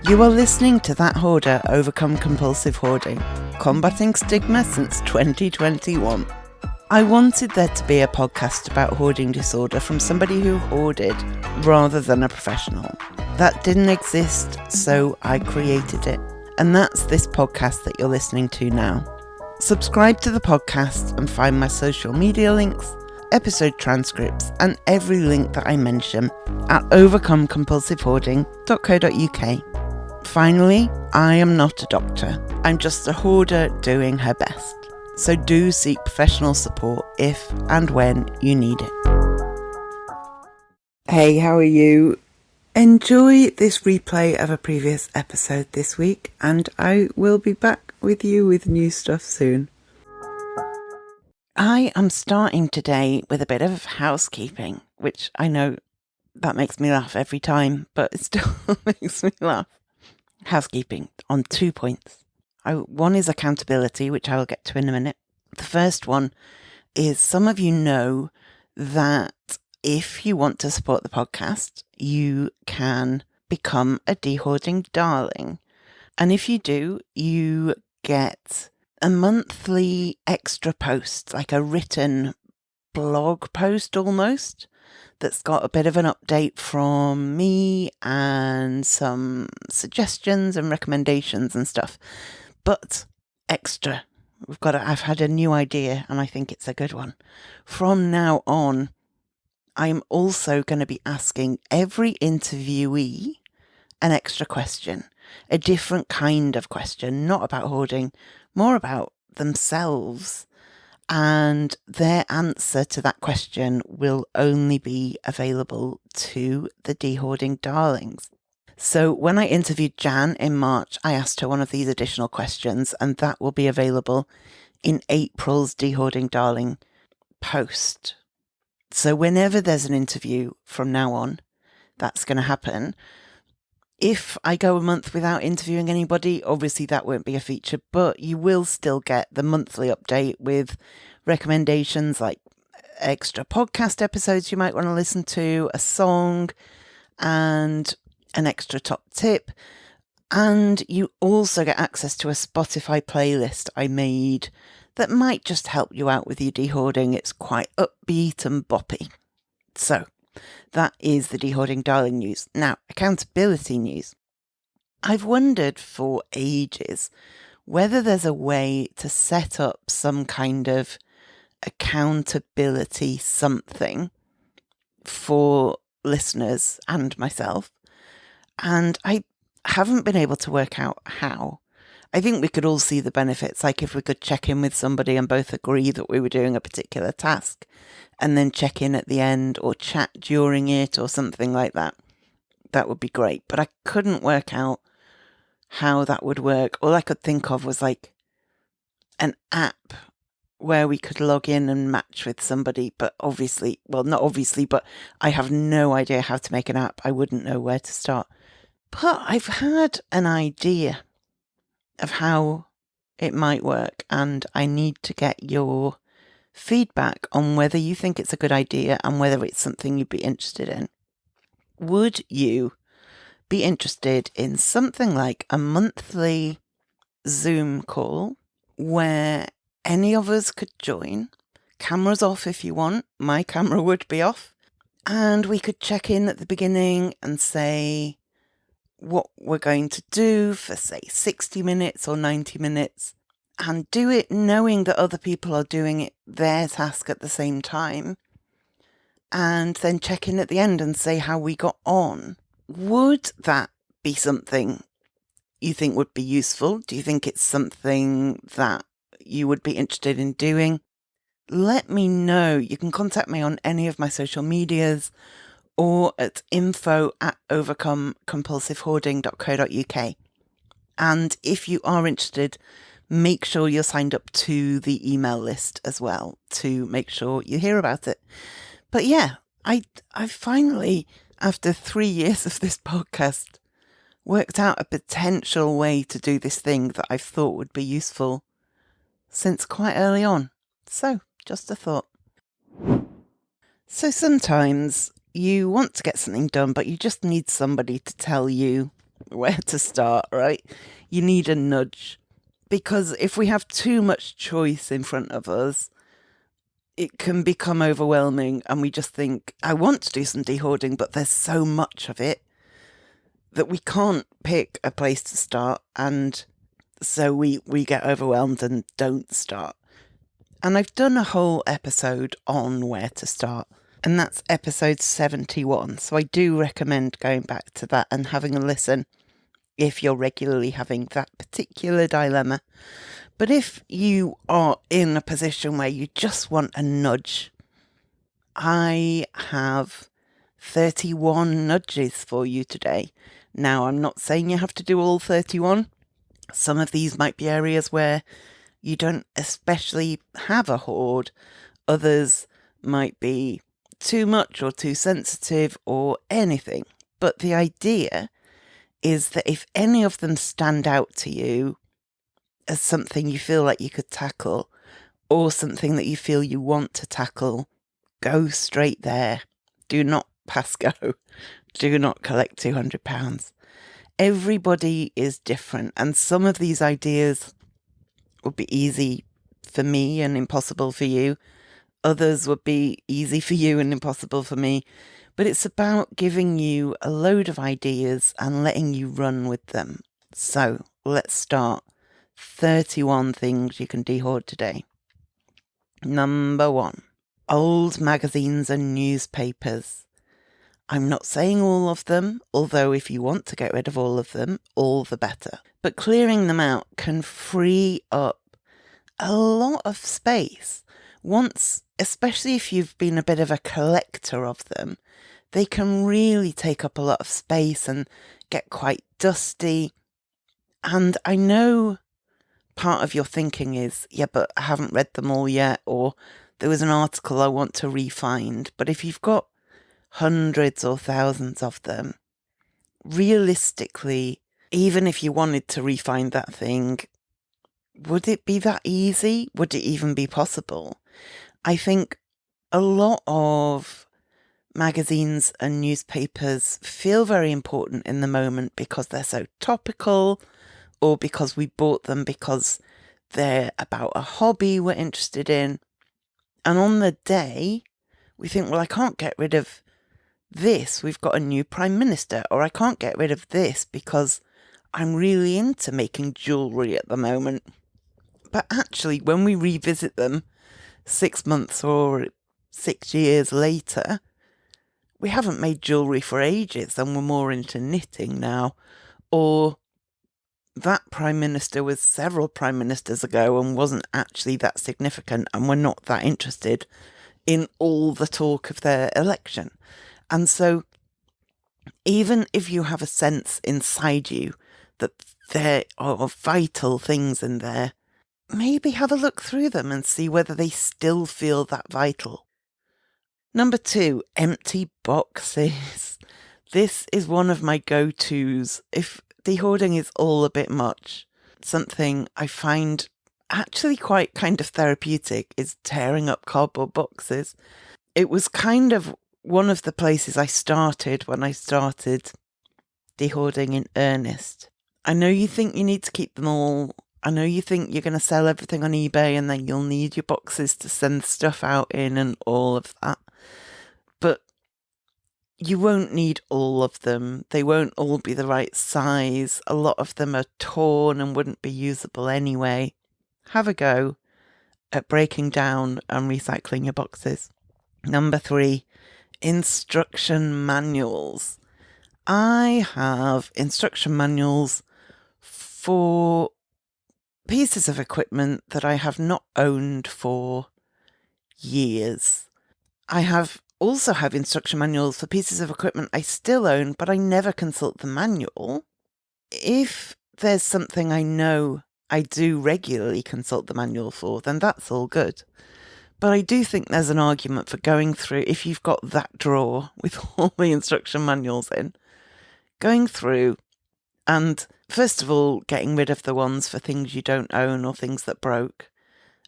You are listening to That Hoarder Overcome Compulsive Hoarding, combating stigma since 2021. I wanted there to be a podcast about hoarding disorder from somebody who hoarded rather than a professional. That didn't exist, so I created it. And that's this podcast that you're listening to now. Subscribe to the podcast and find my social media links, episode transcripts, and every link that I mention at overcomecompulsivehoarding.co.uk. Finally, I am not a doctor. I'm just a hoarder doing her best. So do seek professional support if and when you need it. Hey, how are you? Enjoy this replay of a previous episode this week, and I will be back with you with new stuff soon. I am starting today with a bit of housekeeping, which I know that makes me laugh every time, but it still makes me laugh. Housekeeping on 2 points. One is accountability, which I will get to in a minute. The first one is some of you know that if you want to support the podcast, you can become a dehoarding darling. And if you do, you get a monthly extra post, like a written blog post almost, that's got a bit of an update from me and some suggestions and recommendations and stuff. But extra. I've had a new idea and I think it's a good one. From now on, I'm also going to be asking every interviewee an extra question, a different kind of question, not about hoarding, more about themselves. And their answer to that question will only be available to the dehoarding darlings. So when I interviewed Jan in March, I asked her one of these additional questions, and that will be available in April's dehoarding darling post. So whenever there's an interview from now on, that's going to happen. If I go a month without interviewing anybody, obviously that won't be a feature, but you will still get the monthly update with recommendations like extra podcast episodes you might want to listen to, a song, and an extra top tip. And you also get access to a Spotify playlist I made that might just help you out with your dehoarding. It's quite upbeat and boppy. So that is the dehoarding darling news. Now, accountability news. I've wondered for ages whether there's a way to set up some kind of accountability something for listeners and myself. And I haven't been able to work out how. I think we could all see the benefits, like if we could check in with somebody and both agree that we were doing a particular task, and then check in at the end or chat during it or something like that. That would be great. But I couldn't work out how that would work. All I could think of was like an app where we could log in and match with somebody. But obviously, well, not obviously, but I have no idea how to make an app. I wouldn't know where to start. But I've had an idea of how it might work, and I need to get your feedback on whether you think it's a good idea and whether it's something you'd be interested in. Would you be interested in something like a monthly Zoom call where any of us could join, cameras off if you want, my camera would be off, and we could check in at the beginning and say what we're going to do for, say, 60 minutes or 90 minutes, and do it knowing that other people are doing their task at the same time, and then check in at the end and say how we got on. Would that be something you think would be useful? Do you think it's something that you would be interested in doing? Let me know. You can contact me on any of my social medias or at info@overcomecompulsivehoarding.co.uk. And if you are interested, make sure you're signed up to the email list as well to make sure you hear about it. But yeah, I finally, after 3 years of this podcast, worked out a potential way to do this thing that I've thought would be useful since quite early on. So, just a thought. So sometimes you want to get something done, but you just need somebody to tell you where to start, right? You need a nudge. Because if we have too much choice in front of us, it can become overwhelming and we just think, I want to do some dehoarding, but there's so much of it that we can't pick a place to start. And so we get overwhelmed and don't start. And I've done a whole episode on where to start, and that's episode 71. So I do recommend going back to that and having a listen if you're regularly having that particular dilemma. But if you are in a position where you just want a nudge, I have 31 nudges for you today. Now, I'm not saying you have to do all 31. Some of these might be areas where you don't especially have a hoard. Others might be too much or too sensitive or anything. But the idea is that if any of them stand out to you as something you feel like you could tackle or something that you feel you want to tackle, go straight there. Do not pass go. Do not collect £200. Everybody is different, and some of these ideas would be easy for me and impossible for you. Others would be easy for you and impossible for me. But it's about giving you a load of ideas and letting you run with them. So let's start. 31 things you can dehoard today. Number 1, old magazines and newspapers. I'm not saying all of them, although if you want to get rid of all of them, all the better. But clearing them out can free up a lot of space. Once, especially if you've been a bit of a collector of them, they can really take up a lot of space and get quite dusty. And I know part of your thinking is, yeah, but I haven't read them all yet, or there was an article I want to re-find. But if you've got hundreds or thousands of them, realistically, even if you wanted to re-find that thing, would it be that easy? Would it even be possible? I think a lot of magazines and newspapers feel very important in the moment because they're so topical, or because we bought them because they're about a hobby we're interested in. And on the day, we think, well, I can't get rid of this. We've got a new prime minister. Or I can't get rid of this because I'm really into making jewellery at the moment. But actually, when we revisit them 6 months or 6 years later, we haven't made jewellery for ages and we're more into knitting now. Or that prime minister was several prime ministers ago and wasn't actually that significant, and we're not that interested in all the talk of their election. And so even if you have a sense inside you that there are vital things in there, maybe have a look through them and see whether they still feel that vital. Number 2, empty boxes. This is one of my go-tos. If dehoarding is all a bit much, something I find actually quite kind of therapeutic is tearing up cardboard boxes. It was kind of one of the places I started when I started dehoarding in earnest. I know you think you need to keep them all. I know you think you're going to sell everything on eBay and then you'll need your boxes to send stuff out in and all of that. But you won't need all of them. They won't all be the right size. A lot of them are torn and wouldn't be usable anyway. Have a go at breaking down and recycling your boxes. Number 3, instruction manuals. I have instruction manuals for pieces of equipment that I have not owned for years. I also have instruction manuals for pieces of equipment I still own, but I never consult the manual. If there's something I know I do regularly consult the manual for, then that's all good. But I do think there's an argument for going through, if you've got that drawer with all the instruction manuals in, going through and first of all getting rid of the ones for things you don't own or things that broke.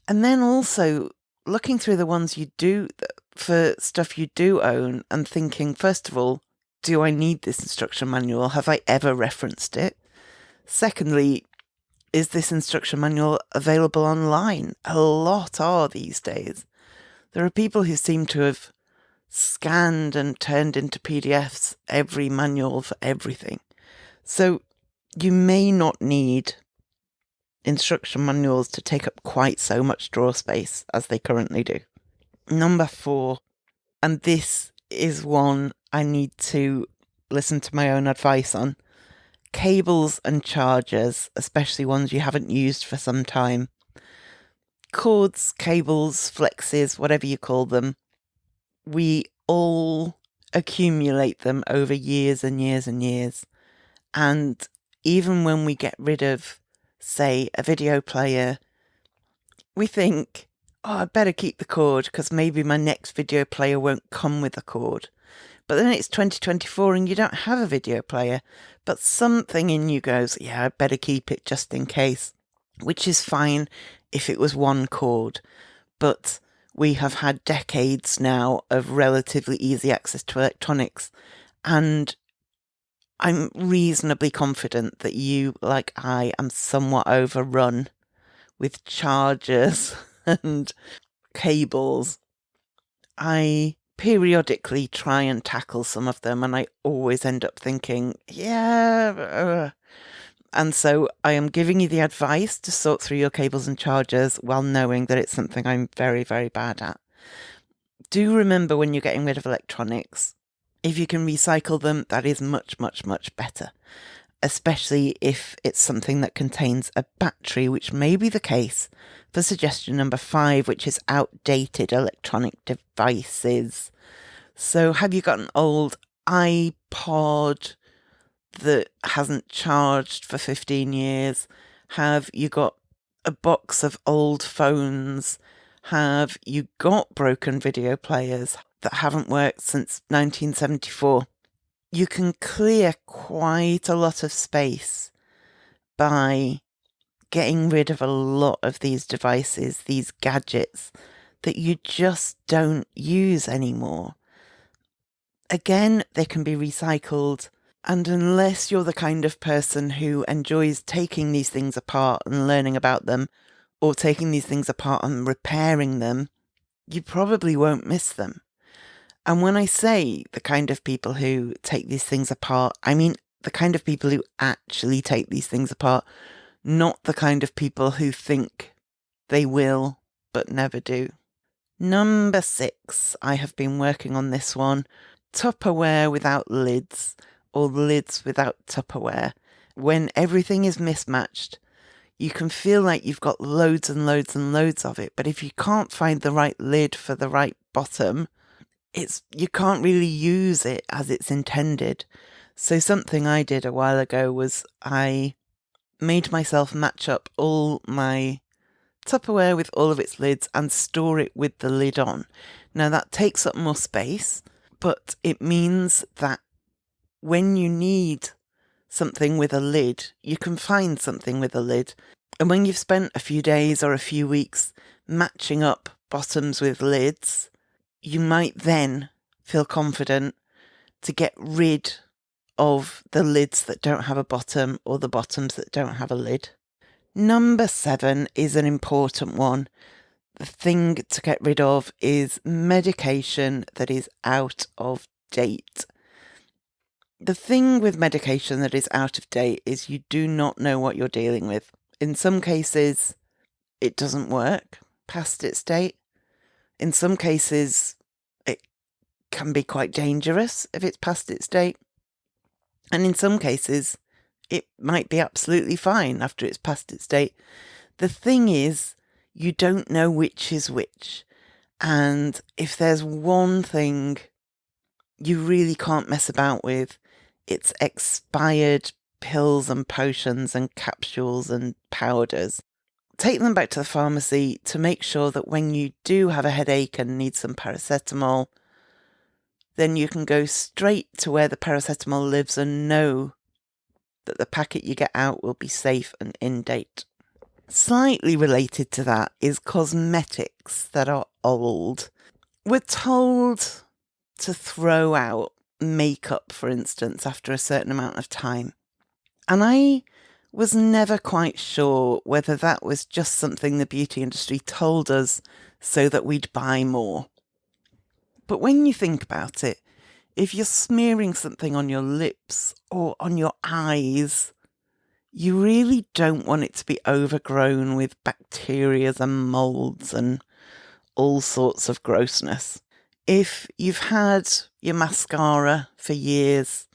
And then also looking through the ones you do for stuff you do own and thinking, first of all, do I need this instruction manual? Have I ever referenced it? Secondly, is this instruction manual available online? A lot are these days. There are people who seem to have scanned and turned into PDFs every manual for everything. So you may not need instruction manuals to take up quite so much drawer space as they currently do. Number 4, and this is one I need to listen to my own advice on. Cables and chargers, especially ones you haven't used for some time. Cords, cables, flexes, whatever you call them. We all accumulate them over years and years and years. And even when we get rid of, say, a video player, we think, oh, I better keep the cord because maybe my next video player won't come with a cord. But then it's 2024 and you don't have a video player, but something in you goes, yeah, I better keep it just in case, which is fine if it was one cord. But we have had decades now of relatively easy access to electronics, and I'm reasonably confident that you, like I, am somewhat overrun with chargers and cables. I periodically try and tackle some of them, and I always end up thinking, and so I am giving you the advice to sort through your cables and chargers while knowing that it's something I'm very, very bad at. Do remember when you're getting rid of electronics, if you can recycle them, that is much, much, much better, especially if it's something that contains a battery, which may be the case for suggestion number 5, which is outdated electronic devices. So have you got an old iPod that hasn't charged for 15 years? Have you got a box of old phones? Have you got broken video players that haven't worked since 1974? You can clear quite a lot of space by getting rid of a lot of these devices, these gadgets that you just don't use anymore. Again, they can be recycled, and unless you're the kind of person who enjoys taking these things apart and learning about them, or taking these things apart and repairing them, you probably won't miss them. And when I say the kind of people who take these things apart, I mean the kind of people who actually take these things apart, not the kind of people who think they will but never do. Number 6, I have been working on this one. Tupperware without lids, or lids without Tupperware. When everything is mismatched, you can feel like you've got loads and loads and loads of it, but if you can't find the right lid for the right bottom, you can't really use it as it's intended. So something I did a while ago was I made myself match up all my Tupperware with all of its lids and store it with the lid on. Now that takes up more space, but it means that when you need something with a lid, you can find something with a lid. And when you've spent a few days or a few weeks matching up bottoms with lids, you might then feel confident to get rid of the lids that don't have a bottom or the bottoms that don't have a lid. Number 7 is an important one. The thing to get rid of is medication that is out of date. The thing with medication that is out of date is you do not know what you're dealing with. In some cases, it doesn't work past its date. In some cases, it can be quite dangerous if it's past its date. And in some cases, it might be absolutely fine after it's past its date. The thing is, you don't know which is which. And if there's one thing you really can't mess about with, it's expired pills and potions and capsules and powders. Take them back to the pharmacy to make sure that when you do have a headache and need some paracetamol, then you can go straight to where the paracetamol lives and know that the packet you get out will be safe and in date. Slightly related to that is cosmetics that are old. We're told to throw out makeup, for instance, after a certain amount of time. And I was never quite sure whether that was just something the beauty industry told us so that we'd buy more. But when you think about it, if you're smearing something on your lips or on your eyes, you really don't want it to be overgrown with bacteria and molds and all sorts of grossness. If you've had your mascara for years,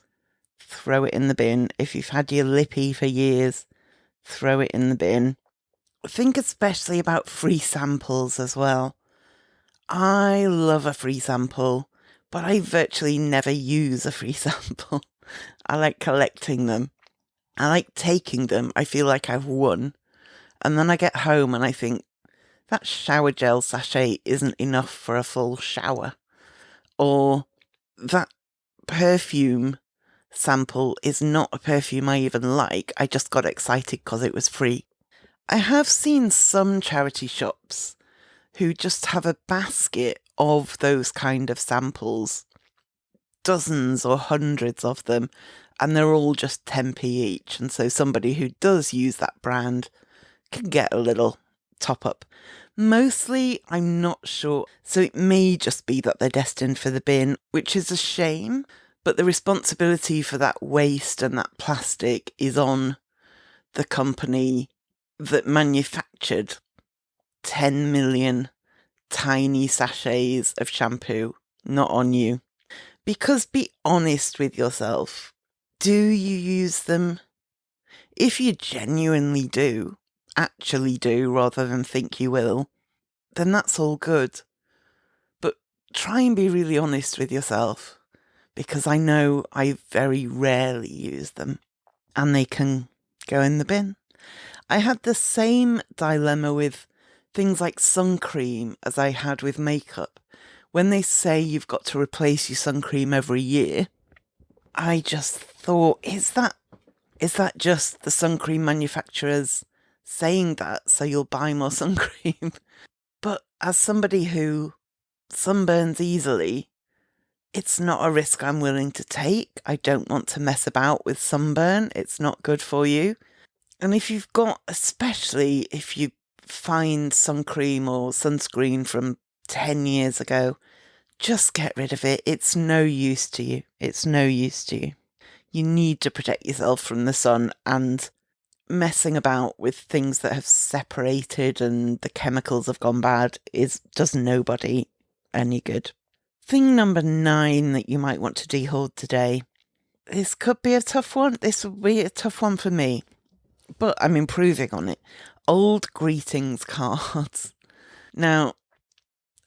throw it in the bin. If you've had your lippy for years, throw it in the bin. Think especially about free samples as well. I love a free sample, but I virtually never use a free sample. I like collecting them. I like taking them. I feel like I've won. And then I get home and I think, that shower gel sachet isn't enough for a full shower. Or that perfume sample is not a perfume I even like. I just got excited because it was free. I have seen some charity shops who just have a basket of those kind of samples, dozens or hundreds of them, and they're all just 10p each. And so somebody who does use that brand can get a little top up. Mostly, I'm not sure. So it may just be that they're destined for the bin, which is a shame. But the responsibility for that waste and that plastic is on the company that manufactured 10 million tiny sachets of shampoo, not on you. Because be honest with yourself. Do you use them? If you genuinely do, actually do, rather than think you will, then that's all good. But try and be really honest with yourself, because I know I very rarely use them, and they can go in the bin. I had the same dilemma with things like sun cream as I had with makeup. When they say you've got to replace your sun cream every year, I just thought, is that just the sun cream manufacturers saying that so you'll buy more sun cream? But as somebody who sunburns easily, it's not a risk I'm willing to take. I don't want to mess about with sunburn. It's not good for you. And if you've got, especially if you find sun cream or sunscreen from 10 years ago, just get rid of it. It's no use to you. It's no use to you. You need to protect yourself from the sun, and messing about with things that have separated and the chemicals have gone bad does nobody any good. Thing number 9 that you might want to dehoard today. This could be a tough one. This would be a tough one for me, but I'm improving on it. Old greetings cards. Now,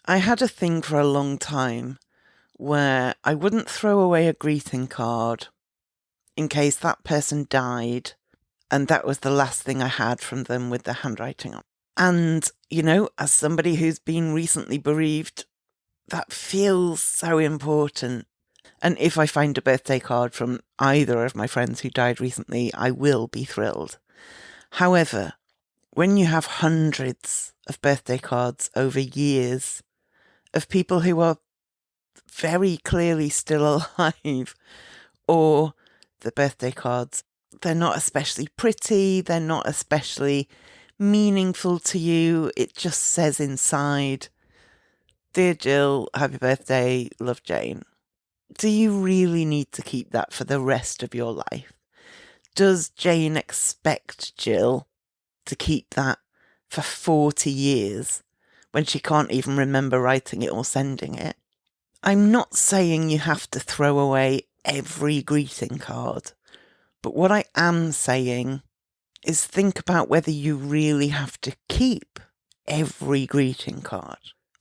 I had a thing for a long time where I wouldn't throw away a greeting card in case that person died and that was the last thing I had from them with the handwriting on. And, as somebody who's been recently bereaved, that feels so important. And if I find a birthday card from either of my friends who died recently, I will be thrilled. However, when you have hundreds of birthday cards over years of people who are very clearly still alive, or the birthday cards, they're not especially pretty, they're not especially meaningful to you, it just says inside, "Dear Jill, happy birthday, love Jane." Do you really need to keep that for the rest of your life? Does Jane expect Jill to keep that for 40 years when she can't even remember writing it or sending it? I'm not saying you have to throw away every greeting card, but what I am saying is think about whether you really have to keep every greeting card,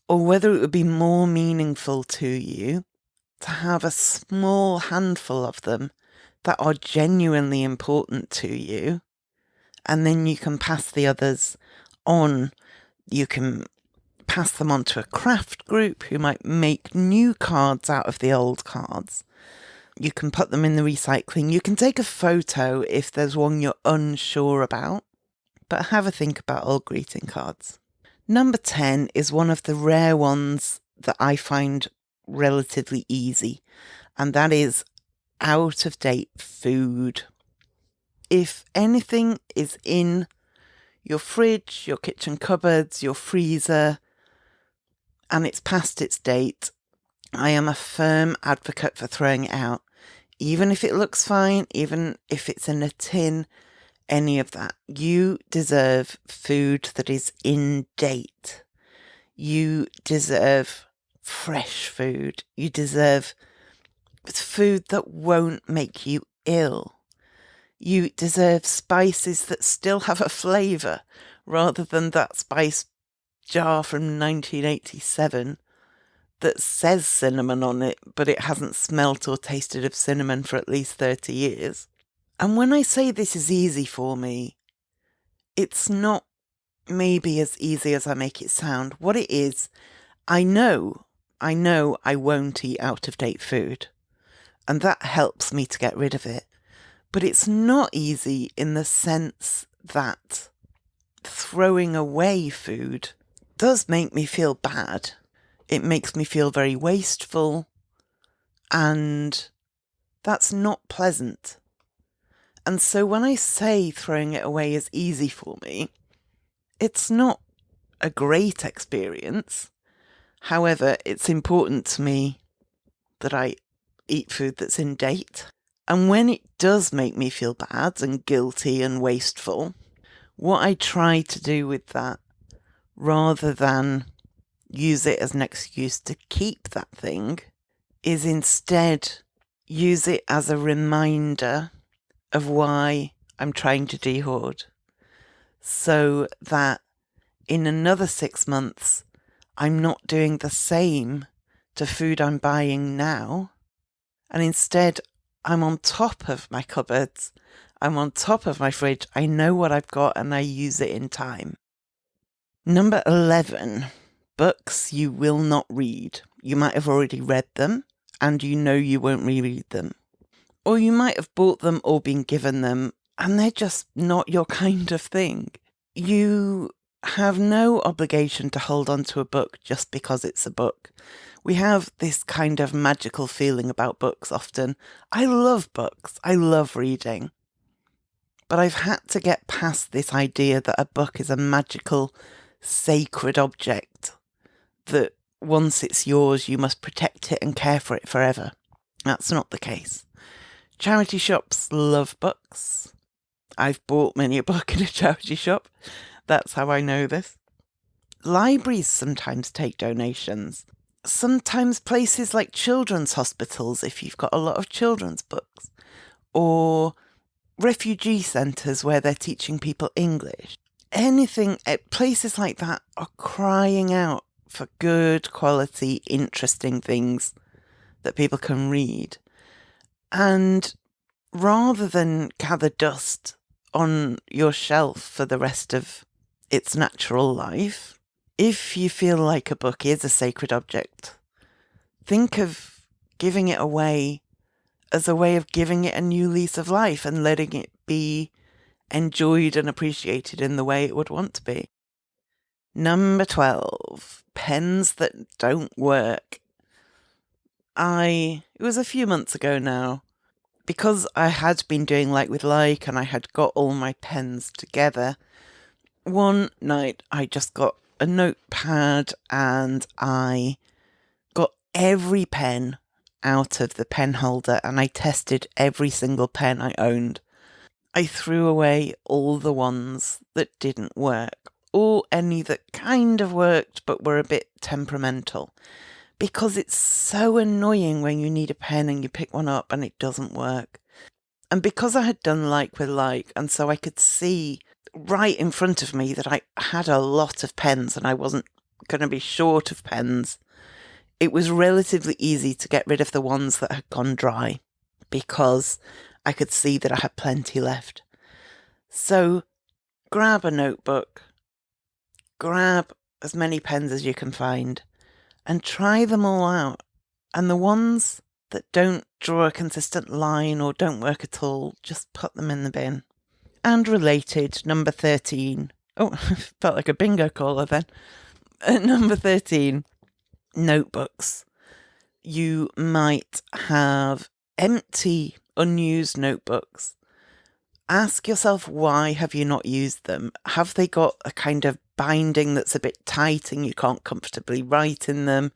or whether it would be more meaningful to you to have a small handful of them that are genuinely important to you, and then you can pass the others on. You can pass them on to a craft group who might make new cards out of the old cards. You can put them in the recycling. You can take a photo if there's one you're unsure about, but have a think about old greeting cards. Number 10 is one of the rare ones that I find relatively easy, and that is out-of-date food. If anything is in your fridge, your kitchen cupboards, your freezer, and it's past its date, I am a firm advocate for throwing it out. Even if it looks fine, even if it's in a tin, any of that. You deserve food that is in date. You deserve fresh food. You deserve food that won't make you ill. You deserve spices that still have a flavour, rather than that spice jar from 1987 that says cinnamon on it, but it hasn't smelt or tasted of cinnamon for at least 30 years. And when I say this is easy for me, it's not maybe as easy as I make it sound. What it is, I know I won't eat out-of-date food, and that helps me to get rid of it. But it's not easy in the sense that throwing away food does make me feel bad. It makes me feel very wasteful, and that's not pleasant. And so when I say throwing it away is easy for me, it's not a great experience. However, it's important to me that I eat food that's in date. And when it does make me feel bad and guilty and wasteful, what I try to do with that, rather than use it as an excuse to keep that thing, is instead use it as a reminder of why I'm trying to dehoard, so that in another 6 months, I'm not doing the same to food I'm buying now, and instead I'm on top of my cupboards, I'm on top of my fridge, I know what I've got and I use it in time. Number 11, books you will not read. You might have already read them and you know you won't reread them. Or you might have bought them or been given them and they're just not your kind of thing. You have no obligation to hold on to a book just because it's a book. We have this kind of magical feeling about books often. I love books. I love reading. But I've had to get past this idea that a book is a magical, sacred object, that once it's yours, you must protect it and care for it forever. That's not the case. Charity shops love books. I've bought many a book in a charity shop. That's how I know this. Libraries sometimes take donations. Sometimes places like children's hospitals, if you've got a lot of children's books, or refugee centres where they're teaching people English. Anything, places like that are crying out for good quality, interesting things that people can read. And rather than gather dust on your shelf for the rest of its natural life, if you feel like a book is a sacred object, think of giving it away as a way of giving it a new lease of life and letting it be enjoyed and appreciated in the way it would want to be. Number 12, pens that don't work. It was a few months ago now, because I had been doing Like with Like and I had got all my pens together. One night I just got a notepad and I got every pen out of the pen holder and I tested every single pen I owned. I threw away all the ones that didn't work, or any that kind of worked but were a bit temperamental, because it's so annoying when you need a pen and you pick one up and it doesn't work. And because I had done Like with Like, and so I could see right in front of me that I had a lot of pens and I wasn't going to be short of pens, it was relatively easy to get rid of the ones that had gone dry because I could see that I had plenty left. So grab a notebook, grab as many pens as you can find and try them all out. And the ones that don't draw a consistent line or don't work at all, just put them in the bin. And related, number 13. Oh, felt like a bingo caller then. Number 13, notebooks. You might have empty, unused notebooks. Ask yourself, why have you not used them? Have they got a kind of binding that's a bit tight and you can't comfortably write in them?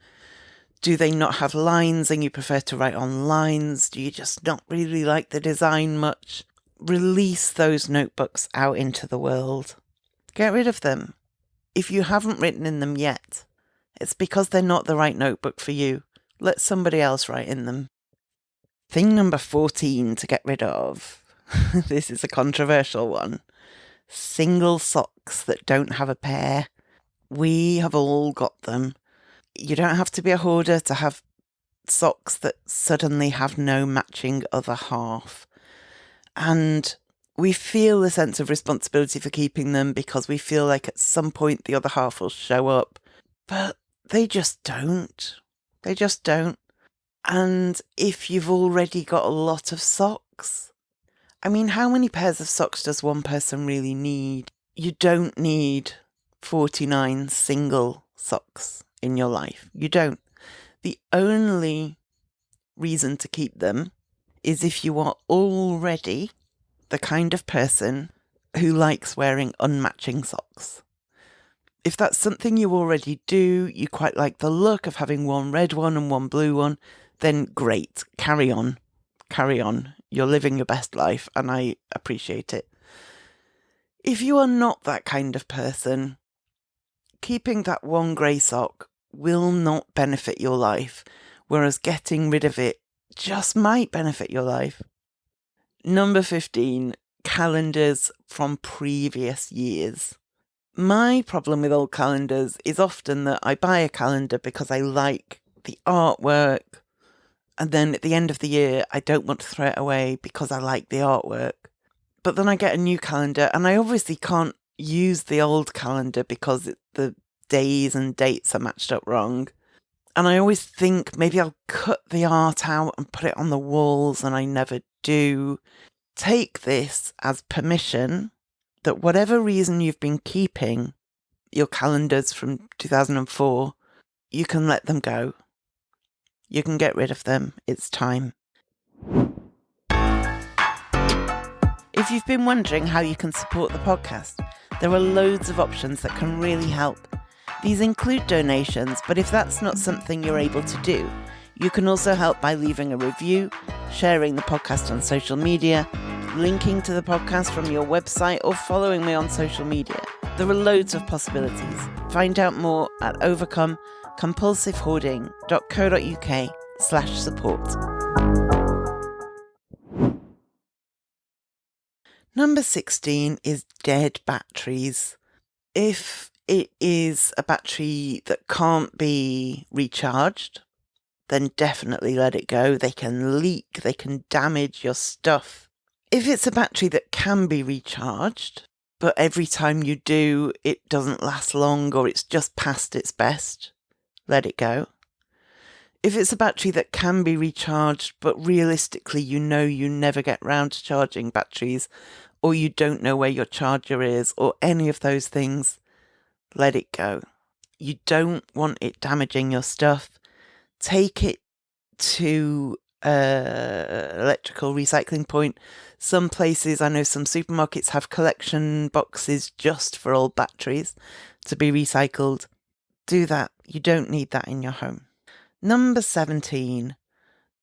Do they not have lines and you prefer to write on lines? Do you just not really like the design much? Release those notebooks out into the world. Get rid of them. If you haven't written in them yet, it's because they're not the right notebook for you. Let somebody else write in them. Thing number 14 to get rid of. This is a controversial one. Single socks that don't have a pair. We have all got them. You don't have to be a hoarder to have socks that suddenly have no matching other half. And we feel a sense of responsibility for keeping them because we feel like at some point the other half will show up. But they just don't. They just don't. And if you've already got a lot of socks, I mean, how many pairs of socks does one person really need? You don't need 49 single socks in your life. You don't. The only reason to keep them is if you are already the kind of person who likes wearing unmatching socks. If that's something you already do, you quite like the look of having one red one and one blue one, then great, carry on. Carry on. You're living your best life, and I appreciate it. If you are not that kind of person, keeping that one grey sock will not benefit your life, whereas getting rid of it just might benefit your life. Number 15, calendars from previous years. My problem with old calendars is often that I buy a calendar because I like the artwork, and then at the end of the year, I don't want to throw it away because I like the artwork. But then I get a new calendar, and I obviously can't use the old calendar because the days and dates are matched up wrong. And I always think maybe I'll cut the art out and put it on the walls, and I never do. Take this as permission that whatever reason you've been keeping your calendars from 2004, you can let them go. You can get rid of them. It's time. If you've been wondering how you can support the podcast, there are loads of options that can really help. These include donations, but if that's not something you're able to do, you can also help by leaving a review, sharing the podcast on social media, linking to the podcast from your website, or following me on social media. There are loads of possibilities. Find out more at overcomecompulsivehoarding.co.uk/support. Number 16 is dead batteries. If it is a battery that can't be recharged, then definitely let it go. They can leak, they can damage your stuff. If it's a battery that can be recharged, but every time you do, it doesn't last long or it's just past its best, let it go. If it's a battery that can be recharged, but realistically you know you never get round to charging batteries, or you don't know where your charger is, or any of those things, let it go. You don't want it damaging your stuff. Take it to electrical recycling point. Some places, I know some supermarkets have collection boxes just for old batteries to be recycled. Do that. You don't need that in your home. Number 17,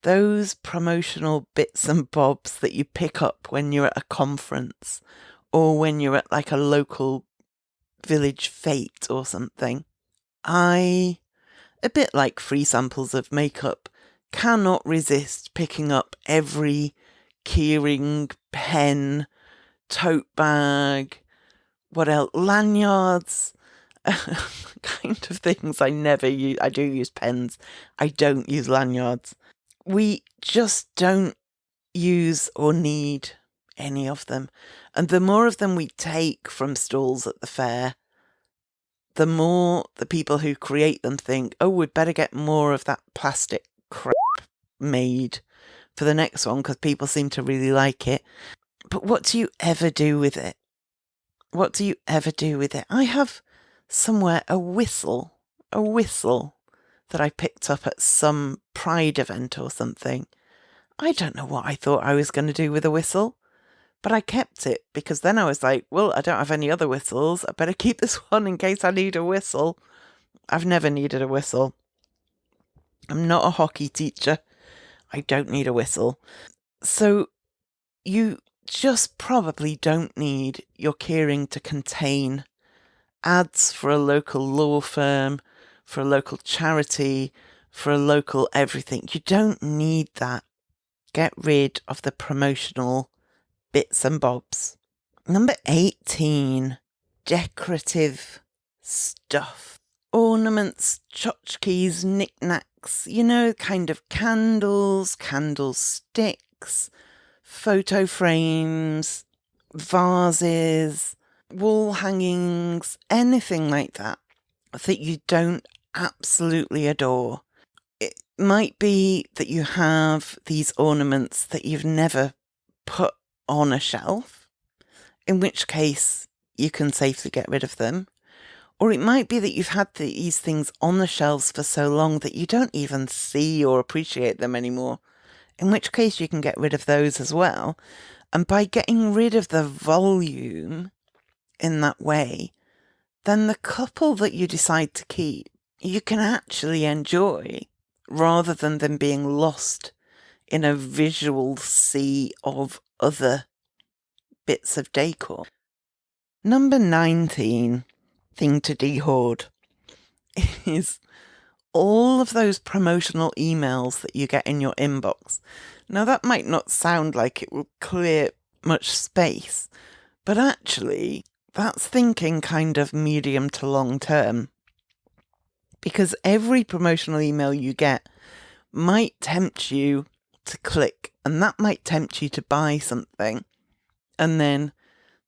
those promotional bits and bobs that you pick up when you're at a conference or when you're at like a local village fete or something. I, a bit like free samples of makeup, cannot resist picking up every keyring, pen, tote bag, what else, lanyards, kind of things I never use. I do use pens. I don't use lanyards. We just don't use or need any of them. And the more of them we take from stalls at the fair, the more the people who create them think, oh, we'd better get more of that plastic crap made for the next one because people seem to really like it. But what do you ever do with it? What do you ever do with it? I have somewhere a whistle that I picked up at some Pride event or something. I don't know what I thought I was going to do with a whistle, but I kept it because then I was like, well, I don't have any other whistles. I better keep this one in case I need a whistle. I've never needed a whistle. I'm not a hockey teacher. I don't need a whistle. So you just probably don't need your keyring to contain ads for a local law firm, for a local charity, for a local everything. You don't need that. Get rid of the promotional bits and bobs. Number 18, decorative stuff. Ornaments, tchotchkes, knickknacks, kind of candles, candlesticks, photo frames, vases, wall hangings, anything like that you don't absolutely adore. It might be that you have these ornaments that you've never put on a shelf, in which case you can safely get rid of them. Or it might be that you've had these things on the shelves for so long that you don't even see or appreciate them anymore, in which case you can get rid of those as well. And by getting rid of the volume in that way, then the couple that you decide to keep, you can actually enjoy, rather than them being lost in a visual sea of other bits of decor. Number 19 thing to dehoard is all of those promotional emails that you get in your inbox. Now, that might not sound like it will clear much space, but actually, that's thinking kind of medium to long term. Because every promotional email you get might tempt you to click, and that might tempt you to buy something. And then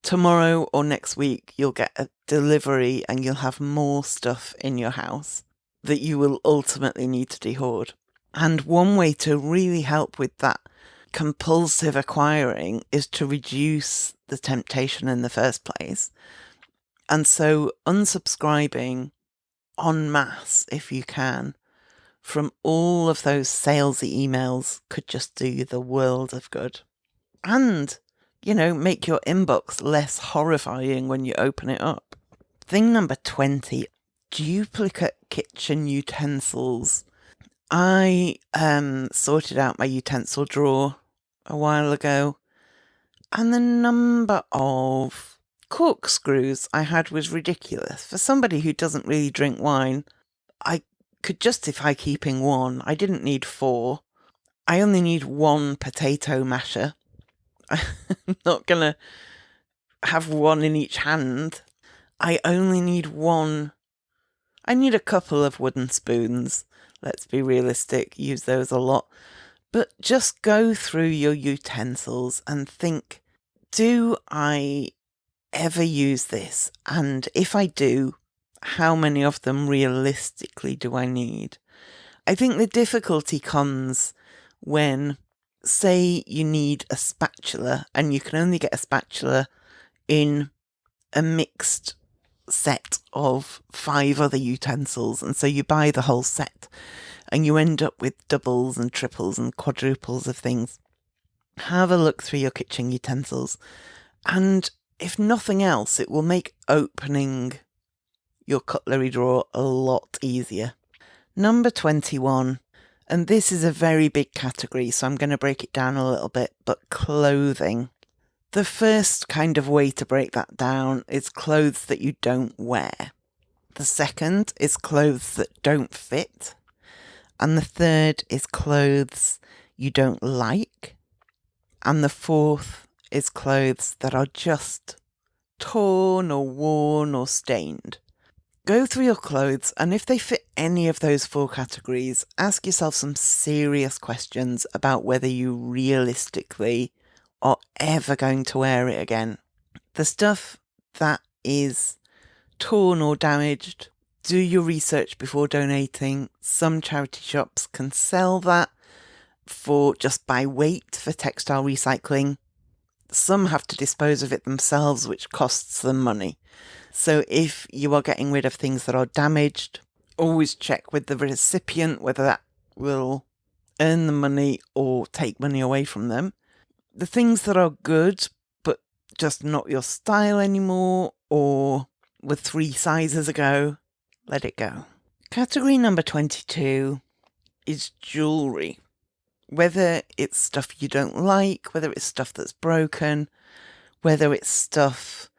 tomorrow or next week, you'll get a delivery and you'll have more stuff in your house that you will ultimately need to dehoard. And one way to really help with that compulsive acquiring is to reduce the temptation in the first place. And so unsubscribing en masse, if you can, from all of those salesy emails could just do you the world of good. And, make your inbox less horrifying when you open it up. Thing number 20, duplicate kitchen utensils. I sorted out my utensil drawer a while ago, and the number of corkscrews I had was ridiculous. For somebody who doesn't really drink wine, I could justify keeping one. I didn't need 4. I only need 1 potato masher. I'm not going to have 1 in each hand. I only need 1. I need a couple of wooden spoons. Let's be realistic, use those a lot. But just go through your utensils and think, do I ever use this? And if I do, how many of them realistically do I need? I think the difficulty comes when, say, you need a spatula and you can only get a spatula in a mixed set of 5 other utensils, and so you buy the whole set and you end up with doubles and triples and quadruples of things. Have a look through your kitchen utensils, and if nothing else, it will make opening your cutlery drawer a lot easier. Number 21, and this is a very big category, so I'm going to break it down a little bit, but clothing. The first kind of way to break that down is clothes that you don't wear. The second is clothes that don't fit. And the third is clothes you don't like. And the fourth is clothes that are just torn or worn or stained. Go through your clothes, and if they fit any of those 4 categories, ask yourself some serious questions about whether you realistically are ever going to wear it again. The stuff that is torn or damaged, do your research before donating. Some charity shops can sell that for just by weight for textile recycling. Some have to dispose of it themselves, which costs them money. So if you are getting rid of things that are damaged always check with the recipient whether that will earn the money or take money away from them. The things that are good, but just not your style anymore, or were 3 sizes ago, let it go. Category number 22 is jewellery. Whether it's stuff you don't like, whether it's stuff that's broken, whether it's stuff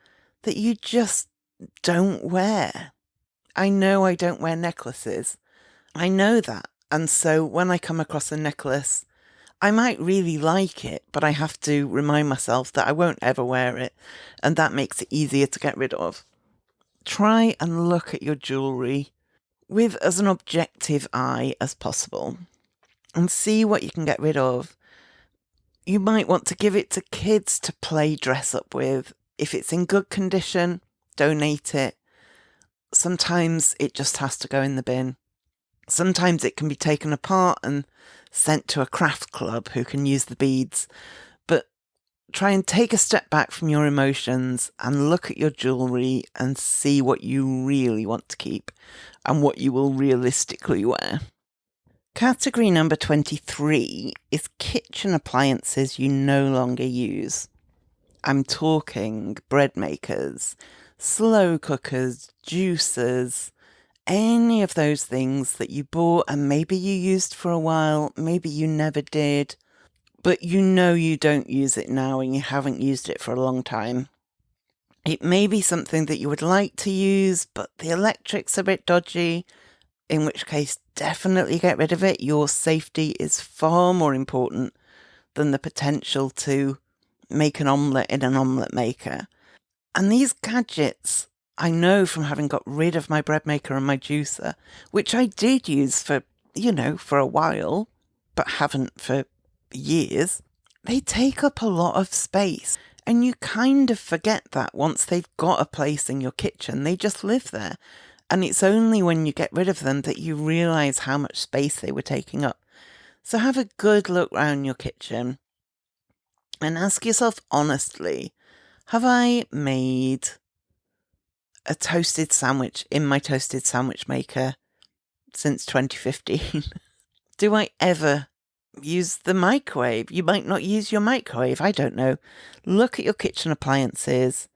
that you just don't wear. I know I don't wear necklaces. I know that. And so when I come across a necklace, I might really like it, but I have to remind myself that I won't ever wear it. And that makes it easier to get rid of. Try and look at your jewellery with as an objective eye as possible and see what you can get rid of. You might want to give it to kids to play dress up with. If it's in good condition, donate it. Sometimes it just has to go in the bin. Sometimes it can be taken apart and sent to a craft club who can use the beads. But try and take a step back from your emotions and look at your jewellery and see what you really want to keep and what you will realistically wear. Category number 23 is kitchen appliances you no longer use. I'm talking bread makers, slow cookers, juicers, any of those things that you bought and maybe you used for a while, maybe you never did, but you know you don't use it now and you haven't used it for a long time. It may be something that you would like to use, but the electric's a bit dodgy, in which case definitely get rid of it. Your safety is far more important than the potential to make an omelette in an omelette maker. And these gadgets, I know from having got rid of my bread maker and my juicer, which I did use for a while, but haven't for years, they take up a lot of space. And you kind of forget that once they've got a place in your kitchen, they just live there. And it's only when you get rid of them that you realise how much space they were taking up. So have a good look around your kitchen and ask yourself honestly, have I made a toasted sandwich in my toasted sandwich maker since 2015? Do I ever use the microwave? You might not use your microwave, I don't know. Look at your kitchen appliances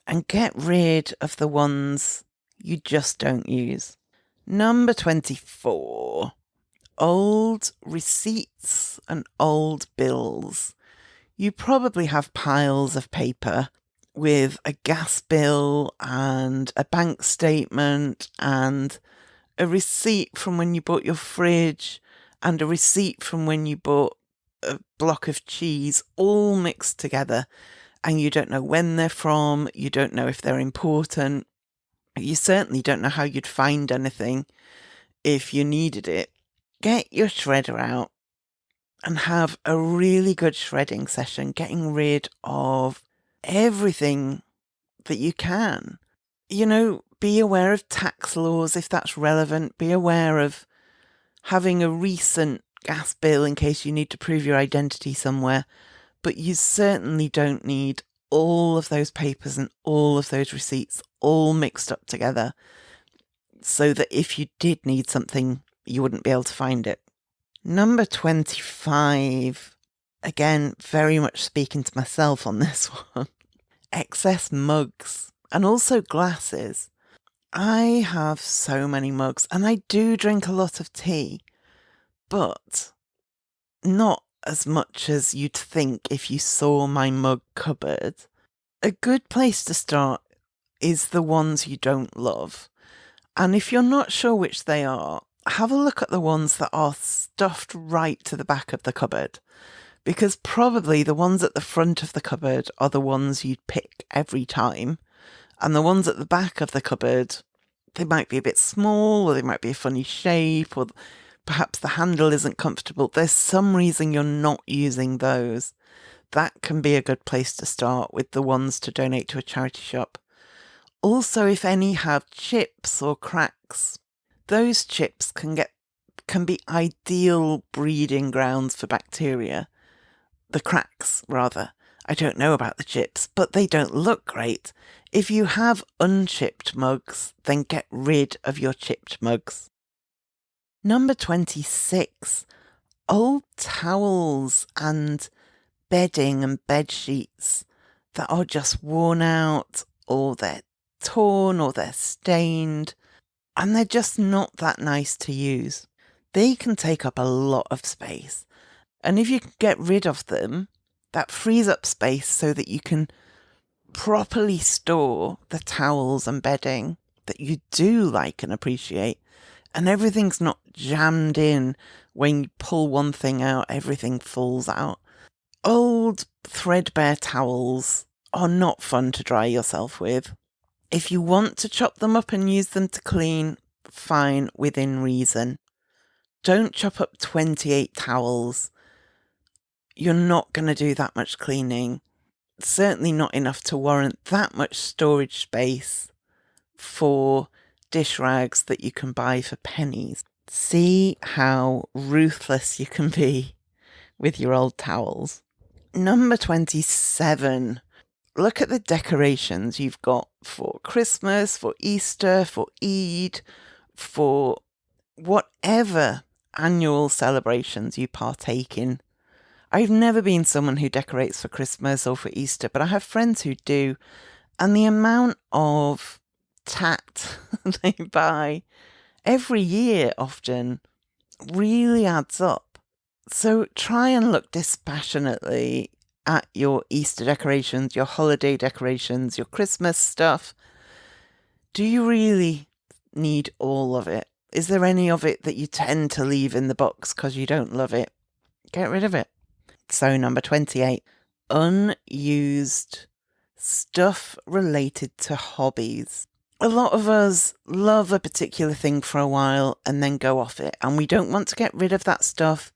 and get rid of the ones you just don't use. Number 24, old receipts and old bills. You probably have piles of paper with a gas bill and a bank statement and a receipt from when you bought your fridge and a receipt from when you bought a block of cheese, all mixed together. And you don't know when they're from, you don't know if they're important. You certainly don't know how you'd find anything if you needed it. Get your shredder out and have a really good shredding session, getting rid of everything that you can. Be aware of tax laws if that's relevant. Be aware of having a recent gas bill in case you need to prove your identity somewhere. But you certainly don't need all of those papers and all of those receipts all mixed up together so that if you did need something, you wouldn't be able to find it. Number 25, again, very much speaking to myself on this one, excess mugs and also glasses. I have so many mugs and I do drink a lot of tea, but not as much as you'd think if you saw my mug cupboard. A good place to start is the ones you don't love. And if you're not sure which they are, have a look at the ones that are stuffed right to the back of the cupboard. Because probably the ones at the front of the cupboard are the ones you'd pick every time. And the ones at the back of the cupboard, they might be a bit small, or they might be a funny shape, or perhaps the handle isn't comfortable. There's some reason you're not using those. That can be a good place to start with the ones to donate to a charity shop. Also, if any have chips or cracks, those chips can be ideal breeding grounds for bacteria. The cracks, rather. I don't know about the chips, but they don't look great. If you have unchipped mugs, then get rid of your chipped mugs. Number 26, old towels and bedding and bed sheets that are just worn out, or they're torn, or they're stained, and they're just not that nice to use. They can take up a lot of space. And if you can get rid of them, that frees up space so that you can properly store the towels and bedding that you do like and appreciate. And everything's not jammed in. When you pull one thing out, everything falls out. Old threadbare towels are not fun to dry yourself with. If you want to chop them up and use them to clean, fine, within reason. Don't chop up 28 towels. You're not going to do that much cleaning. Certainly not enough to warrant that much storage space for dish rags that you can buy for pennies. See how ruthless you can be with your old towels. Number 27. Look at the decorations you've got for Christmas, for Easter, for Eid, for whatever annual celebrations you partake in. I've never been someone who decorates for Christmas or for Easter, but I have friends who do. And the amount of tat they buy every year often really adds up. So try and look dispassionately at your Easter decorations, your holiday decorations, your Christmas stuff. Do you really need all of it? Is there any of it that you tend to leave in the box because you don't love it? Get rid of it. So number 28, unused stuff related to hobbies. A lot of us love a particular thing for a while and then go off it. And we don't want to get rid of that stuff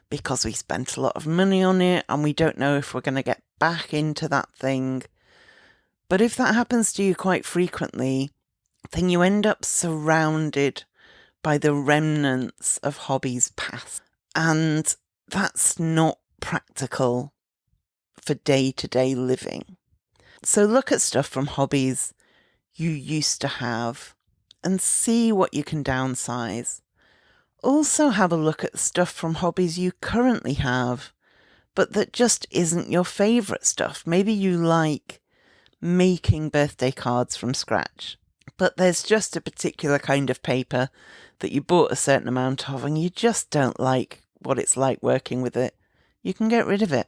because we spent a lot of money on it and we don't know if we're going to get back into that thing. But if that happens to you quite frequently, then you end up surrounded by the remnants of hobbies past. And that's not practical for day-to-day living. So look at stuff from hobbies you used to have and see what you can downsize. Also have a look at stuff from hobbies you currently have, but that just isn't your favourite stuff. Maybe you like making birthday cards from scratch, but there's just a particular kind of paper that you bought a certain amount of and you just don't like what it's like working with it. You can get rid of it.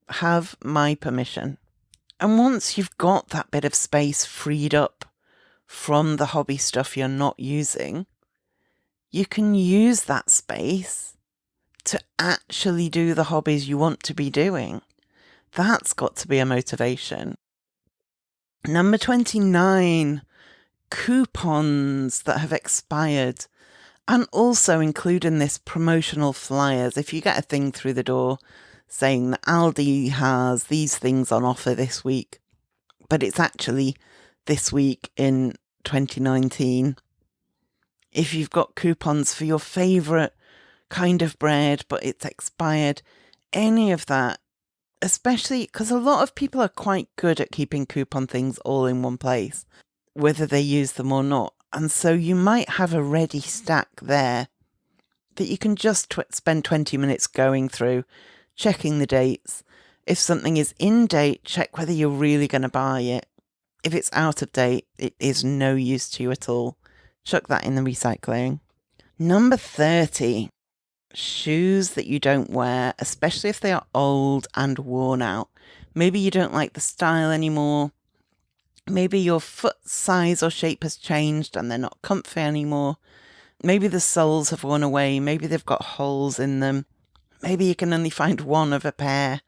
Have my permission. And once you've got that bit of space freed up from the hobby stuff you're not using, you can use that space to actually do the hobbies you want to be doing. That's got to be a motivation. Number 29, coupons that have expired. And also include in this promotional flyers. If you get a thing through the door saying that Aldi has these things on offer this week, but it's actually this week in 2019. If you've got coupons for your favourite kind of bread, but it's expired, any of that, especially because a lot of people are quite good at keeping coupon things all in one place, whether they use them or not. And so you might have a ready stack there that you can just spend 20 minutes going through, checking the dates. If something is in date, check whether you're really going to buy it. If it's out of date, it is no use to you at all. Chuck that in the recycling. Number 30, shoes that you don't wear, especially if they are old and worn out. Maybe you don't like the style anymore. Maybe your foot size or shape has changed and they're not comfy anymore. Maybe the soles have worn away. Maybe they've got holes in them. Maybe you can only find one of a pair.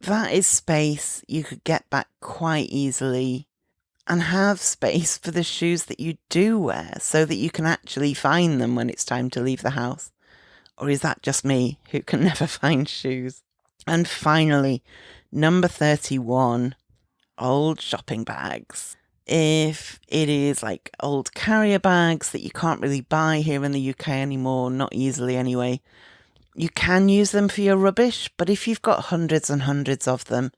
That is space you could get back quite easily and have space for the shoes that you do wear so that you can actually find them when it's time to leave the house. Or is that just me who can never find shoes? And finally, number 31, old shopping bags. If it is like old carrier bags that you can't really buy here in the UK anymore, not easily anyway, you can use them for your rubbish. But if you've got hundreds and hundreds of them,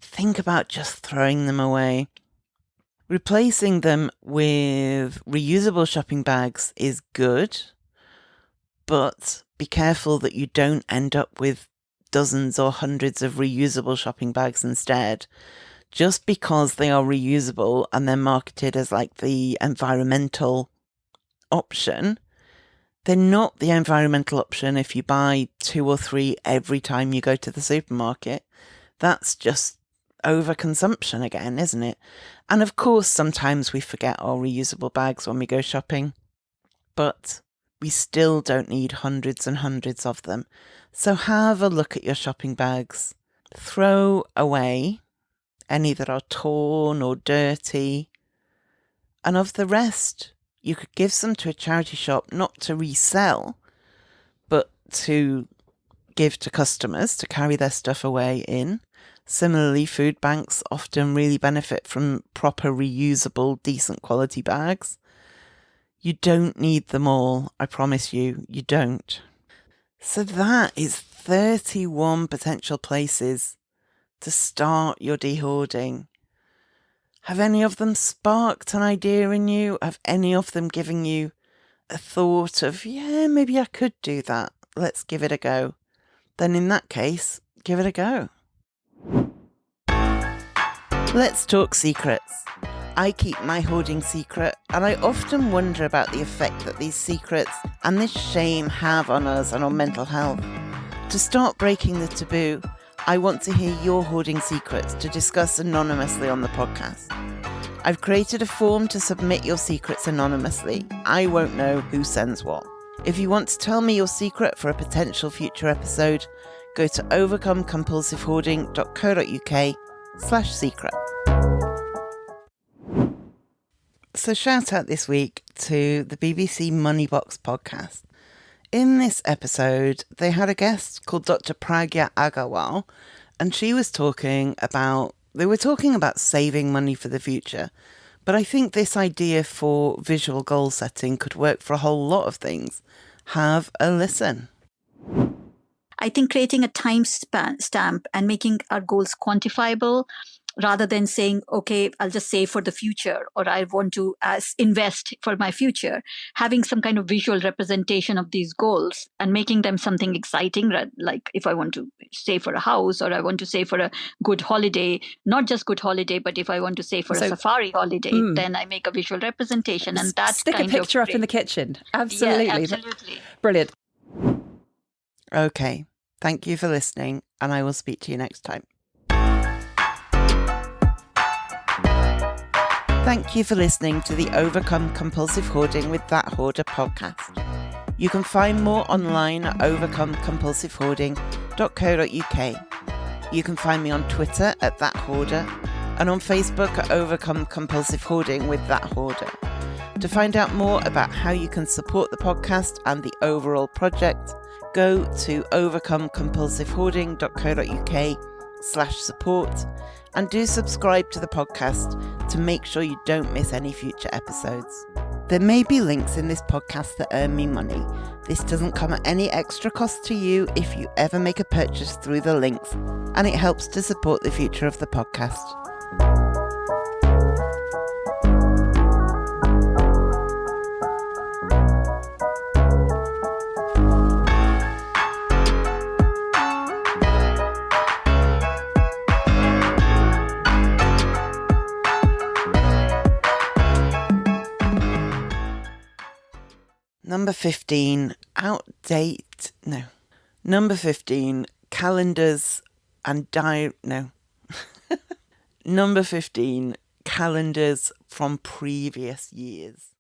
think about just throwing them away. Replacing them with reusable shopping bags is good, but be careful that you don't end up with dozens or hundreds of reusable shopping bags instead. Just because they are reusable and they're marketed as like the environmental option, they're not the environmental option if you buy 2 or 3 every time you go to the supermarket. That's just overconsumption again, isn't it? And of course, sometimes we forget our reusable bags when we go shopping, but we still don't need hundreds and hundreds of them. So have a look at your shopping bags. Throw away any that are torn or dirty. And of the rest, you could give some to a charity shop, not to resell, but to give to customers to carry their stuff away in. Similarly, food banks often really benefit from proper reusable, decent quality bags. You don't need them all, I promise you, you don't. So that is 31 potential places to start your dehoarding. Have any of them sparked an idea in you? Have any of them given you a thought of, yeah, maybe I could do that. Let's give it a go. Then in that case, give it a go. Let's talk secrets. I keep my hoarding secret, and I often wonder about the effect that these secrets and this shame have on us and on mental health. To start breaking the taboo, I want to hear your hoarding secrets to discuss anonymously on the podcast. I've created a form to submit your secrets anonymously. I won't know who sends what. If you want to tell me your secret for a potential future episode, go to overcomecompulsivehoarding.co.uk/secret. So shout out this week to the BBC Moneybox podcast. In this episode, they had a guest called Dr. Pragya Agarwal, and they were talking about saving money for the future. But I think this idea for visual goal setting could work for a whole lot of things. Have a listen. I think creating a time stamp and making our goals quantifiable rather than saying, okay, I'll just save for the future, or I want to invest for my future, having some kind of visual representation of these goals and making them something exciting, like if I want to save for a house, or I want to save for a good holiday, not just good holiday, but if I want to save for a safari holiday, then I make a visual representation. And that's stick a picture up in the kitchen. Absolutely. Yeah, absolutely. Brilliant. Okay. Thank you for listening, and I will speak to you next time. Thank you for listening to the Overcome Compulsive Hoarding with That Hoarder podcast. You can find more online at overcomecompulsivehoarding.co.uk. You can find me on Twitter at That Hoarder and on Facebook at Overcome Compulsive Hoarding with That Hoarder. To find out more about how you can support the podcast and the overall project, go to overcomecompulsivehoarding.co.uk/support and do subscribe to the podcast to make sure you don't miss any future episodes. There may be links in this podcast that earn me money. This doesn't come at any extra cost to you if you ever make a purchase through the links, and it helps to support the future of the podcast. Number 15, Number 15, calendars and Number 15, calendars from previous years.